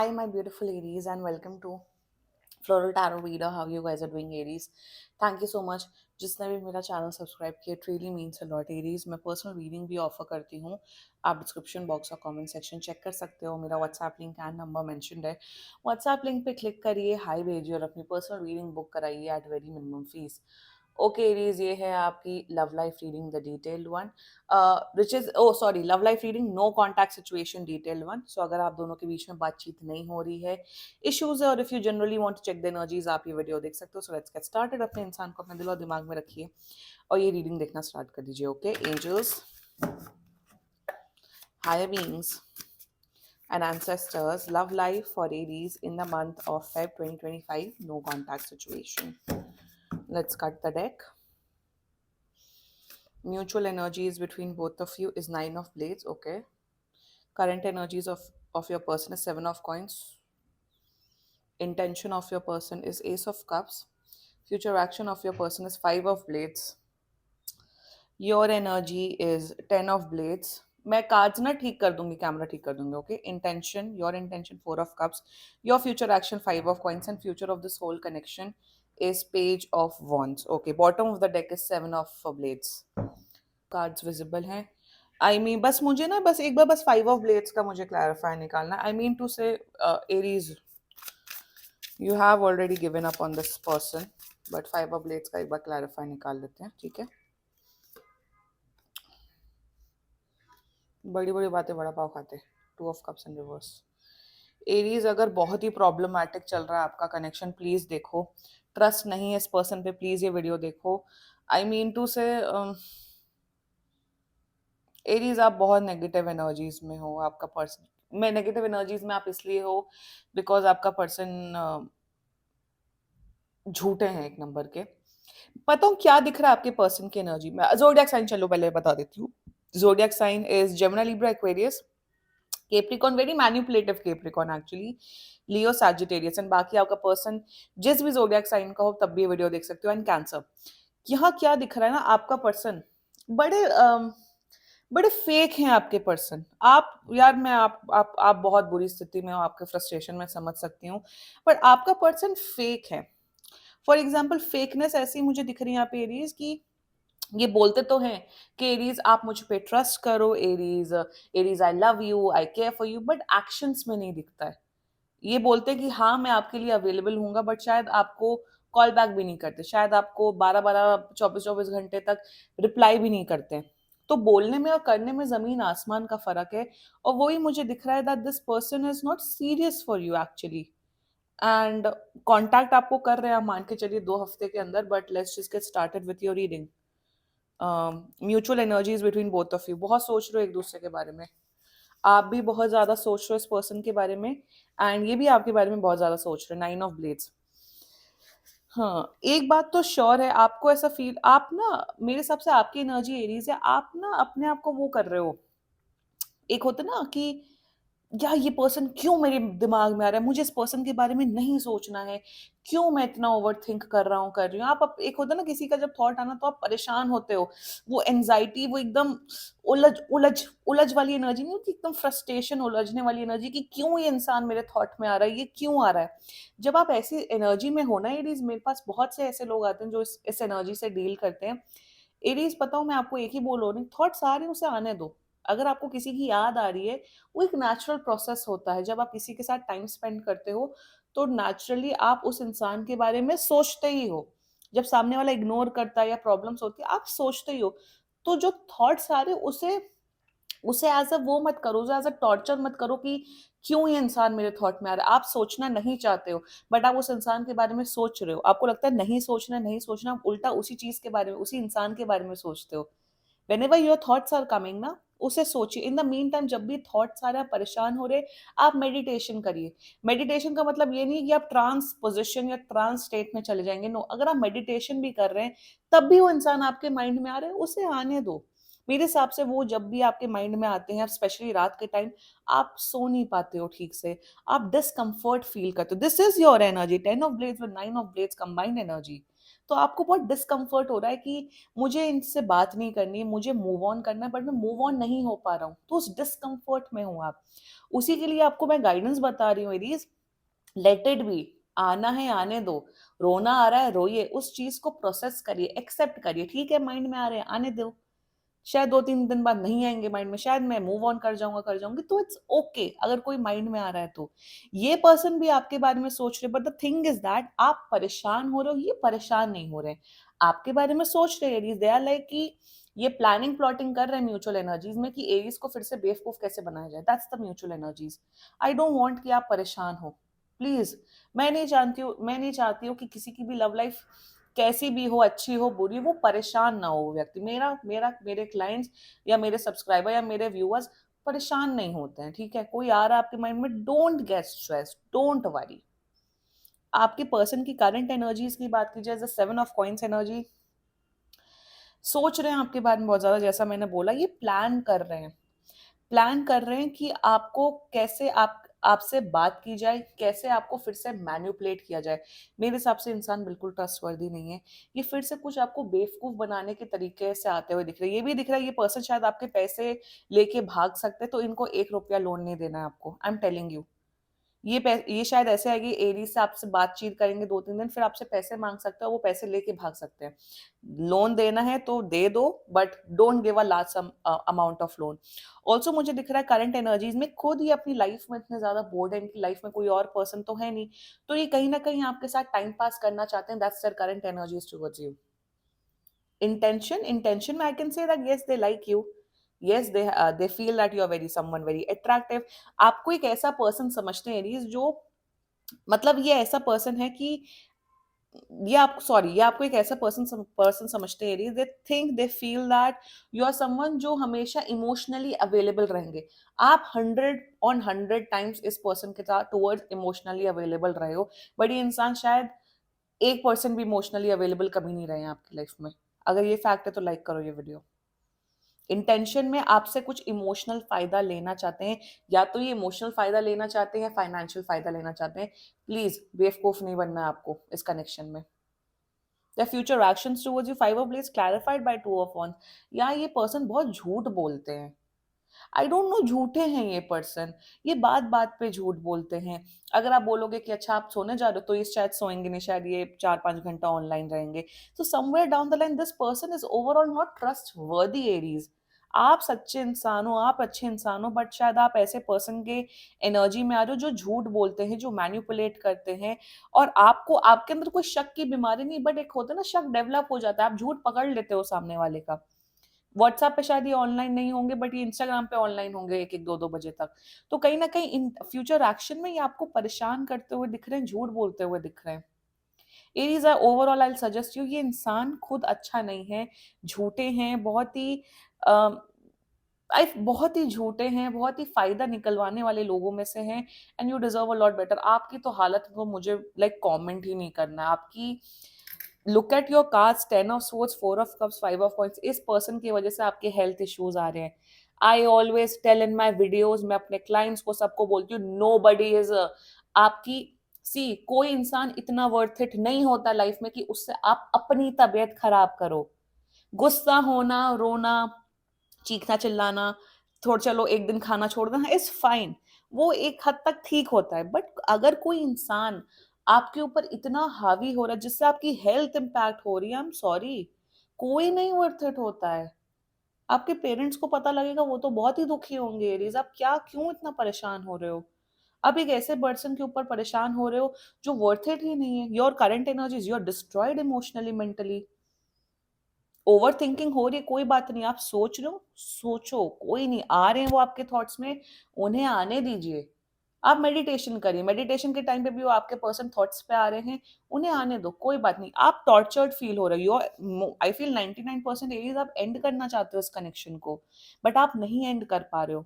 Hi, my beautiful Aries, and welcome to Floral Tarot Reader. How you guys are doing, Aries? Thank you so much. जिसने भी मेरा channel subscribe किया, it really means a lot, Aries. मैं personal reading भी offer करती हूँ। आप description box और कमेंट सेक्शन चेक कर सकते हो। मेरा WhatsApp link and number mentioned है। व्हाट्सएप लिंक पे क्लिक करिए, हाई भेजिए और अपनी पर्सनल रीडिंग बुक कराइए at very minimum fees. Okay Aries, ये है आपकी love life reading, the detailed one, which is sorry, love life reading no contact situation detailed one. So अगर आप दोनों के बीच में बातचीत नहीं हो रही है, इश्यूज है, और if you generally want to check the energies, आप ये वीडियो देख सकते हो। So let's get started. अपने इंसान को अपने दिल और दिमाग में रखिए और ये रीडिंग देखना स्टार्ट कर दीजिए। Okay angels, higher beings and ancestors, love life for Aries in the month of Feb 2025, no contact situation. Let's cut the deck. Mutual energies between both of you is Nine of Blades. Okay. Current energies of your person is Seven of Coins. Intention of your person is Ace of Cups. Future action of your person is Five of Blades. Your energy is Ten of Blades. मैं cards ना ठीक कर दूंगी, camera ठीक कर दूंगी. Okay, intention, your intention four of cups, your future action five of coins, and future of this whole connection is page of wands. Okay, bottom of the deck is seven of blades. Cards visible हैं. I mean बस मुझे ना बस एक बार बस five of blades का मुझे clarify निकालना. आई मीन टू से Aries, you have already given up on this person, but five of blades का एक बार क्लैरिफाई निकाल लेते हैं. ठीक है, बड़ी बड़ी बातें बड़ा पाव खाते. Two of cups in reverse. Aries, अगर बहुत ही प्रॉब्लमैटिक चल रहा है आपका कनेक्शन, प्लीज देखो. ट्रस्ट नहीं है इस पर्सन पे, प्लीज ये वीडियो देखो. आई मीन टू से एरीज, आप बहुत नेगेटिव एनर्जीज में हो. आपका पर्सन में नेगेटिव एनर्जीज में आप इसलिए हो बिकॉज आपका पर्सन झूठे हैं एक नंबर के. पता हूँ क्या दिख रहा है आपके पर्सन की एनर्जी में. जोडियक साइन चलो पहले बता देती हूँ. Zodiac sign is Gemini, Libra, Aquarius, Capricorn, very manipulative Capricorn actually, Leo, Sagittarius. And बाकी आपका पर्सन जिस भी जोडियक साइन का हो तब भी ये वीडियो देख सकते हो. And cancer. यहाँ क्या दिख रहा है ना, आपका पर्सन बड़े बड़े फेक हैं आपके पर्सन. आप यार, मैं आप बहुत बुरी स्थिति में हो, आपके फ्रस्ट्रेशन में समझ सकती हूँ, पर आपका पर्सन फेक है. फॉर एग्जाम्पल, फेकनेस ऐसी मुझे दिख रही है यहाँ पे एरीज की. ये बोलते तो हैं कि एरीज आप मुझ पे ट्रस्ट करो, Aries Aries I love you, I care for you, but actions में नहीं दिखता है. ये बोलते हैं कि हाँ मैं आपके लिए अवेलेबल हूँगा, बट शायद आपको कॉल बैक भी नहीं करते, शायद आपको 12-12 24-24 घंटे तक रिप्लाई भी नहीं करते. तो बोलने में और करने में जमीन आसमान का फर्क है. और वही मुझे दिख रहा है that this person is not serious for you actually. And contact आपको कर रहे हैं, आप मान के चलिए 2 हफ्ते के अंदर, but let's just get started with your reading. Mutual energies between both of you. बहुत सोच रहे हो एक दूसरे के बारे में. आप भी बहुत ज्यादा सोच रहे हो इस पर्सन के बारे में, एंड ये भी आपके बारे में बहुत ज्यादा सोच रहे हैं. Nine of blades. हाँ, एक बात तो श्योर है, आपको ऐसा फील, आप ना, मेरे हिसाब से आपकी एनर्जी एरीज है. आप ना अपने आप को वो कर रहे हो, एक होता ना कि यार ये पर्सन क्यों मेरे दिमाग में आ रहा है, मुझे इस पर्सन के बारे में नहीं सोचना है, क्यों मैं इतना ओवर थिंक कर रही हूँ. आप एक होता ना किसी का जब थॉट आना तो आप परेशान होते हो. वो एंजाइटी, वो एकदम उलझ उलझ उलझ वाली एनर्जी नहीं होती, एकदम फ्रस्ट्रेशन, उलझने वाली एनर्जी कि क्यों ये इंसान मेरे थॉट में आ रहा है, ये क्यों आ रहा है. जब आप ऐसी एनर्जी में हो ना एरीज, मेरे पास बहुत से ऐसे लोग आते हैं जो इस एनर्जी से डील करते हैं. एरीज, पता हूँ मैं आपको एक ही बोल रही हूँ, थॉट्स आ रहे हैं उसे आने दो. अगर आपको किसी की याद आ रही है, वो एक नेचुरल प्रोसेस होता है. जब आप किसी के साथ टाइम स्पेंड करते हो तो नेचुरली आप उस इंसान के बारे में सोचते ही हो. जब सामने वाला इग्नोर करता है या प्रॉब्लम्स होती है, आप सोचते ही हो. तो जो थॉट्स आ रहे हैं उसे उसे एज अ वो मत करो, उसे एज अ टॉर्चर मत करो कि क्यों ये इंसान मेरे थॉट में आ रहा है. आप सोचना नहीं चाहते हो, बट आप उस इंसान के बारे में सोच रहे हो. आपको लगता है नहीं सोचना नहीं सोचना, आप उल्टा उसी चीज के बारे में, उसी इंसान के बारे में सोचते हो. whenever your thoughts are coming ना, उसे सोचिए. इन द मीन टाइम जब भी थॉट्स आ रहे हैं, परेशान हो रहे, आप मेडिटेशन करिए. मेडिटेशन का मतलब ये नहीं कि आप ट्रांस पोजिशन या ट्रांस स्टेट में चले जाएंगे. नो, अगर आप मेडिटेशन भी कर रहे हैं तब भी वो इंसान आपके माइंड में आ रहे हैं, उसे आने दो. मेरे हिसाब से वो जब भी आपके माइंड में आते हैं, स्पेशली रात के टाइम, आप सो नहीं पाते हो ठीक से, आप डिस्कम्फर्ट फील करते हो. This is your energy. 10 of blades with 9 of blades combined energy. तो आपको बहुत डिस्कम्फर्ट हो रहा है कि मुझे इनसे बात नहीं करनी, मुझे मूव ऑन करना है, बट मैं मूव ऑन नहीं हो पा रहा हूँ, तो उस डिस्कम्फर्ट में हूँ आप। उसी के लिए आपको मैं गाइडेंस बता रही हूँ एरीज, लेट इट बी, आना है आने दो, रोना आ रहा है रोइए, उस चीज को प्रोसेस करिए, एक्सेप्ट करिए, ठीक है माइंड में आ रहे हैं आने दो, शायद 2-3 दिन बाद नहीं आएंगे माइंड में, शायद मैं मूव ऑन कर जाऊंगा कर जाऊंगी, तो इट्स ओके अगर कोई माइंड में आ रहा है तो। ये पर्सन भी आपके बारे में सोच रहे, but the thing is that आप परेशान हो रहे हो, ये परेशान नहीं हो रहे, आपके बारे में सोच रहे एरीज, दे आर लाइक कि ये प्लानिंग प्लॉटिंग कर रहे हैं म्यूचुअल एनर्जीज में कि एरीज को फिर से बेवकूफ कैसे बनाया जाए, that's the mutual energies. I don't want कि आप परेशान हो, प्लीज। मैं नहीं चाहती हूँ कि किसी की भी लव लाइफ कैसी भी हो, अच्छी हो बुरी, वो परेशान ना हो वो व्यक्ति, मेरा मेरा मेरे क्लाइंट्स या मेरे सब्सक्राइबर या मेरे व्यूअर्स परेशान नहीं होते हैं, ठीक है। कोई आ रहा है आपके माइंड में, don't get stress, don't worry. आपके पर्सन की करंट एनर्जीज की बात की जाए, 7 ऑफ कॉइंस एनर्जी, सोच रहे हैं आपके बारे में बहुत ज्यादा, जैसा मैंने बोला, ये प्लान कर रहे हैं कि आपको कैसे आपसे बात की जाए, कैसे आपको फिर से मैन्युपुलेट किया जाए। मेरे हिसाब से इंसान बिल्कुल ट्रस्टवर्दी नहीं है, ये फिर से कुछ आपको बेवकूफ बनाने के तरीके से आते हुए दिख रहे हैं। ये भी दिख रहा है ये पर्सन शायद आपके पैसे लेके भाग सकते हैं, तो इनको 1 रुपया लोन नहीं देना है आपको, आई एम टेलिंग यू। ये शायद ऐसे आएगी, एरी से आपसे बातचीत करेंगे 2-3 दिन, फिर आपसे पैसे मांग सकते हैं, वो पैसे लेके भाग सकते हैं। लोन देना है तो दे दो, but don't give a large amount of loan. Also मुझे दिख रहा है करंट एनर्जीज में खुद ये अपनी लाइफ में इतने ज्यादा बोर्ड है, इनकी लाइफ में कोई और पर्सन तो है नहीं, तो ये कहीं ना कहीं आपके साथ टाइम पास करना चाहते हैं, that's their current energies towards you. Intention I can say that yes they like you, yes they feel that you are very someone very attractive। आपको एक ऐसा पर्सन समझते हैं एरीज जो, मतलब ये ऐसा पर्सन है कि ये आपको एक ऐसा पर्सन समझते हैं Aries, they think they feel that you are someone जो हमेशा इमोशनली अवेलेबल रहेंगे। आप 100 on 100 टाइम्स इस पर्सन के साथ टुवर्ड्स इमोशनली अवेलेबल रहे हो, बट ये इंसान शायद 1% भी इमोशनली अवेलेबल कभी नहीं रहे हैं आपकी लाइफ में। अगर ये फैक्ट है तो लाइक करो ये वीडियो। इंटेंशन में आपसे कुछ इमोशनल फायदा लेना चाहते हैं, या तो ये इमोशनल फायदा लेना चाहते हैं या फाइनेंशियल फायदा लेना चाहते हैं। प्लीज बेवकूफ नहीं बनना है आपको इस कनेक्शन में। The future actions towards you 5 of Blades clarified by 2 of Wands। या ये पर्सन बहुत झूठ बोलते हैं, आई डोंट नो, झूठे हैं ये पर्सन, ये बात बात पे झूठ बोलते हैं। अगर आप बोलोगे कि अच्छा आप सोने जा रहे हो, तो ये शायद सोएंगे नहीं, शायद ये 4-5 घंटा ऑनलाइन रहेंगे, तो somewhere down the line this person is overall not trust वर्दी एरीज। आप सच्चे इंसान हो, आप अच्छे इंसान हो, बट शायद आप ऐसे पर्सन के एनर्जी में आ रहे हो जो झूठ बोलते हैं, जो मैन्युपुलेट करते हैं। और आपको आपके अंदर कोई शक की बीमारी नहीं, बट एक होता है ना, शक डेवलप हो जाता है, आप झूठ पकड़ लेते हो सामने वाले का। व्हाट्सएप पे शायद ये ऑनलाइन नहीं होंगे, बट ये इंस्टाग्राम पे ऑनलाइन होंगे 1-1 2-2 बजे तक। तो कहीं ना कहीं इन फ्यूचर एक्शन में ये आपको परेशान करते हुए दिख रहे हैं, झूठ बोलते हुए दिख रहे हैं। Aries I overall I suggest you, ये इंसान खुद अच्छा नहीं है, झूठे हैं, बहुत ही झूठे हैं, बहुत ही फायदा निकलवाने वाले लोगों में से हैं, and you deserve a lot better. आपकी तो हालत तो मुझे लाइक कमेंट ही नहीं करना है आपकी। Look at your cards, 10 of Swords, 4 of Cups, 5 of Coins, इस पर्सन की वजह से आपके हेल्थ इश्यूज आ रहे हैं। I always tell in my videos, मैं अपने क्लाइंट्स को सबको बोलती हूँ, नो बडी इज आपकी सी, कोई इंसान इतना वर्थ इट नहीं होता लाइफ में कि उससे आप अपनी तबीयत खराब करो। गुस्सा होना, रोना, चीखना चिल्लाना, थोड़ा चलो एक दिन खाना छोड़ देना इज फाइन, वो एक हद तक ठीक होता है, बट अगर कोई इंसान आपके ऊपर इतना हावी हो रहा है जिससे आपकी हेल्थ इंपैक्ट हो रही है, आई एम सॉरी, कोई नहीं वर्थ इट होता है। आपके पेरेंट्स को पता लगेगा, वो तो बहुत ही दुखी होंगे एरीज, आप क्या क्यों इतना परेशान हो रहे हो। आप एक ऐसे पर्सन के ऊपर परेशान हो रहे हो जो वर्थ इट ही नहीं है। Your current energies, you are destroyed emotionally, mentally. Overthinking हो रही है, कोई बात नहीं, आप सोच रहे हो, सोचो, कोई नहीं, आ रहे हैं वो आपके थॉट्स में, उन्हें आने दीजिए। आप मेडिटेशन करिए, मेडिटेशन के टाइम पे भी वो आपके पर्सन थॉट्स पे आ रहे हैं, उन्हें आने दो, कोई बात नहीं। आप टॉर्चर्ड फील हो रहे हो, आई फील 99% एरियाज आप एंड करना चाहते हो इस कनेक्शन को, बट आप नहीं एंड कर पा रहे हो।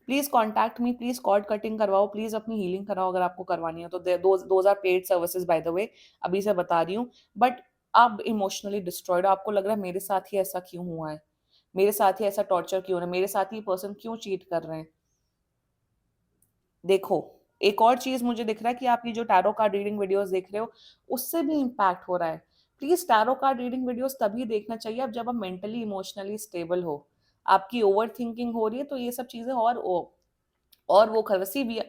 Please contact me, please cord cutting करवाओ, प्लीज अपनी हीलिंग कराओ अगर आपको करवानी है तो। Those are paid services by the way, अभी से बता रही हूँ। बट आप इमोशनली डिस्ट्रॉयड, आपको लग रहा है मेरे साथ ही ऐसा क्यों हुआ है, मेरे साथ ही ऐसा टॉर्चर क्यों हो रहा है, मेरे साथ ही पर्सन क्यों चीट कर रहे हैं। देखो, एक और चीज मुझे दिख रहा है कि आप ये जो टैरो कार्ड रीडिंग वीडियोस देख रहे हो, उससे भी इम्पैक्ट हो रहा है। Please tarot card reading videos तभी देखना चाहिए अब जब आप मेंटली इमोशनली स्टेबल हो, आपकी ओवर थिंकिंग हो रही है तो ये सब चीजें और वो खरवसी वी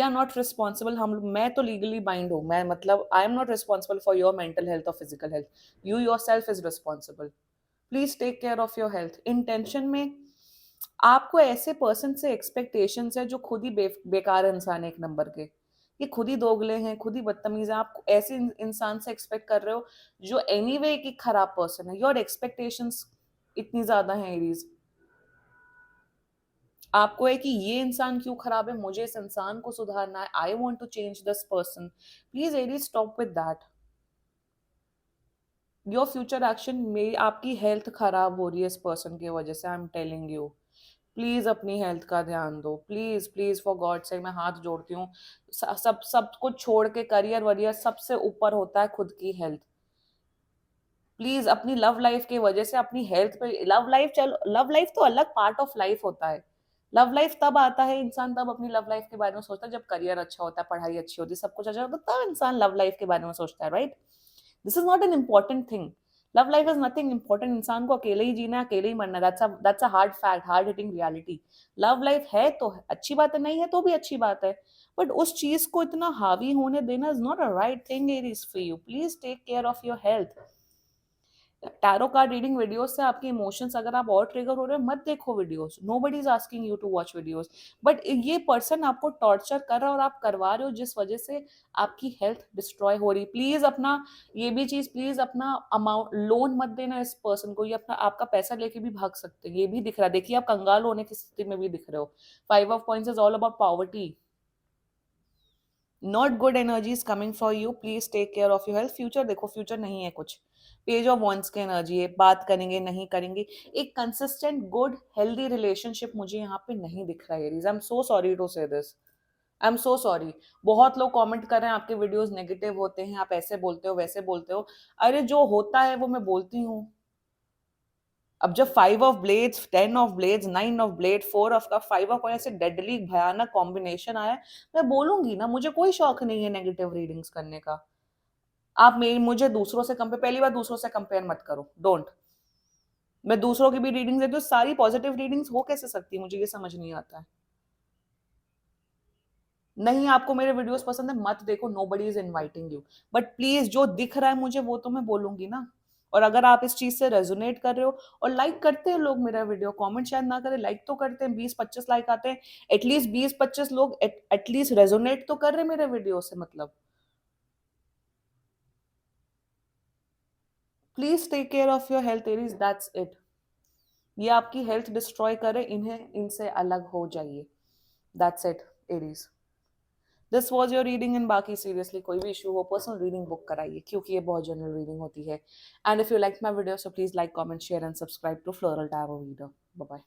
आर नॉट रिस्पॉन्सिबल। हम मैं तो लीगली बाइंड हूँ, मैं मतलब I am not responsible for your mental health और physical health, you your self is responsible. Please take care of your health. Intention में आपको ऐसे पर्सन से एक्सपेक्टेशंस है जो खुद ही बेकार इंसान है, एक नंबर के, ये खुद ही दोगले हैं, खुद ही बदतमीज हैं। आप ऐसे इंसान से एक्सपेक्ट कर रहे हो जो एनीवे की खराब पर्सन है। योर एक्सपेक्टेशंस इतनी ज्यादा हैं एरीज, आपको है कि ये इंसान क्यों खराब है, मुझे इस इंसान को सुधारना है, I want to change this person. Please Aries stop with that. Your future action में आपकी हेल्थ खराब हो रही है इस पर्सन की वजह से, I am telling you. Please अपनी हेल्थ का ध्यान दो, प्लीज प्लीज फॉर गॉड से मैं हाथ जोड़ती हूँ। सब सब कुछ छोड़ के करियर वरियर सबसे ऊपर होता है खुद की हेल्थ। प्लीज अपनी लव लाइफ की वजह से अपनी हेल्थ पे, लव लाइफ चलो, लव लाइफ तो अलग पार्ट ऑफ लाइफ होता है। लव लाइफ तब आता है, इंसान तब अपनी लव लाइफ के बारे में सोचता है जब करियर अच्छा होता है, पढ़ाई अच्छी होती है, सब कुछ अच्छा होता है, तब इंसान लव लाइफ के बारे में सोचता है, right? This is not an important thing. Love life is nothing important. इंसान को अकेले ही जीना है, अकेले ही मरना है। That's a hard fact, hard hitting reality. Love life है तो अच्छी बात है, नहीं है तो भी अच्छी बात है, बट उस चीज को इतना हावी होने देना is not a right thing. It is for you, please take care of your health. Tarot card reading videos से आपके इमोशंस अगर आप और ट्रिगर हो रहे हो, मत देखो videos. Nobody is asking you to watch videos, but ये पर्सन आपको टॉर्चर कर रहा है और आप करवा रहे हो जिस वजह से आपकी हेल्थ डिस्ट्रॉय हो रही। प्लीज अपना ये भी चीज, प्लीज अपना अमाउंट लोन मत देना इस पर्सन को। ये अपना आपका पैसा लेके भी भाग सकते हैं, ये भी दिख रहा है। देखिए आप कंगाल होने की स्थिति में भी दिख रहे हो। Five of points is all about poverty. Not good energy is coming for you, please take care of your health. Future देखो, फ्यूचर नहीं है कुछ। पेज ऑफ वॉन्ट्स की एनर्जी है, बात करेंगे नहीं करेंगे। एक कंसिस्टेंट गुड हेल्दी रिलेशनशिप मुझे यहाँ पे नहीं दिख रहा है Aries. I am so sorry to say this, I am so sorry. बहुत लोग कमेंट कर रहे हैं आपके वीडियोस नेगेटिव होते हैं, आप ऐसे बोलते हो वैसे बोलते हो। अरे जो होता है वो मैं बोलती हूँ। अब जब 5 of blades, 10 of blades, 9 of blade, 4 of का, 5 ऑफ ऐसे डेडली भयानक कॉम्बिनेशन आया, मैं बोलूंगी ना। मुझे कोई शौक नहीं है नेगेटिव रीडिंग्स करने का। आप मेरी मुझे दूसरों से कंपेयर, पहली बार दूसरों से कंपेयर मत करो, डोंट। मैं दूसरों की भी रीडिंग्स देती हूँ, सारी पॉजिटिव रीडिंग्स हो कैसे सकती है, मुझे ये समझ नहीं आता है। नहीं आपको मेरे वीडियोस पसंद है मत देखो, nobody is inviting you, but please जो दिख रहा है मुझे वो तो मैं बोलूंगी ना। और अगर आप इस चीज से रेजोनेट कर रहे हो, और लाइक करते हैं लोग मेरा वीडियो, कमेंट शायद ना करें, लाइक तो करते हैं, 20-25 लाइक आते हैं, एटलीस्ट 20-25 लोग एटलीस्ट रेजोनेट तो कर रहे हैं मेरे वीडियो से, मतलब। Please take care of your health Aries, that's it. ये आपकी हेल्थ डिस्ट्रॉय करे, इन्हें इनसे अलग हो जाइए, that's it Aries. This was your reading. इन बाकी सीरियसली कोई भी इशू हो, पर्सनल रीडिंग बुक कराइए, क्योंकि ये बहुत जनरल रीडिंग होती है। And if you like my video, so please like, comment, share and subscribe to Floral Tarot Reader. Bye bye.